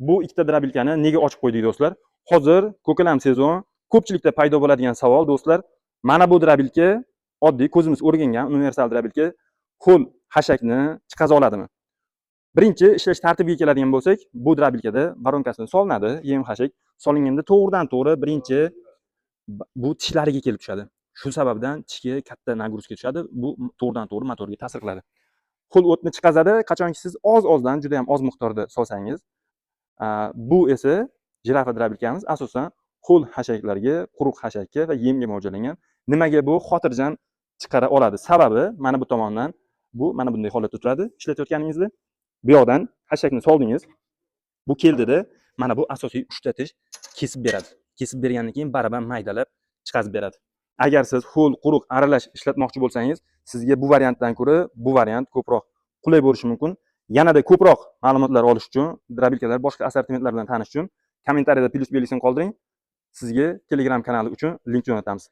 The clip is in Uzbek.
bu ikkita drabilkani nega ochib qo'ydik do'stlar? Hozir ko'kalam sezon, ko'pchilikda paydo bo'ladigan savol do'stlar, mana bu drabilka oddiy ko'zimiz o'rgangan universal drabilka ho'l hashakni chiqaza oladimi? Birinchi ishlash tartibiga keladigan bo'lsak, bu drabilkada baronkasini solinadi, yem hashak solinganda to'g'ridan-to'g'ri birinchi bu tishlariga kelib tushadi. Shu sababdan tishga katta nagruska tushadi. Bu to'g'ridan-to'g'ri motorga ta'sir qiladi. Ho'l o'tni chiqazadi, qachonki siz oz-ozdan, juda ham oz miqdorda solsangiz, bu esa jirafa drabilkamiz asosan ho'l hashaklarga, quruq hashakka va yemga mo'ljallangan. Nimaga bu xotirjam chiqara oladi? Sababi mana bu tomondan bu mana bunday holatda turadi. Ishlatayotganingizda bu yoqdan hashakni soldingiz. Bu keldida mana bu asosiy 3 ta tish kesib beradi. Kesib bergandan keyin baraban maydalab chiqazib beradi. Agar siz ho'l, quruq aralash ishlatmoqchi bo'lsangiz, sizga bu variantdan ko'ra bu variant ko'proq qulay bo'lishi mumkin. Yanada ko'proq ma'lumotlar olish uchun, drabilkalar boshqa assortimentlar bilan tanish uchun kommentariyada plyus belgisini qoldiring. Sizga Telegram kanali uchun link jo'natamiz.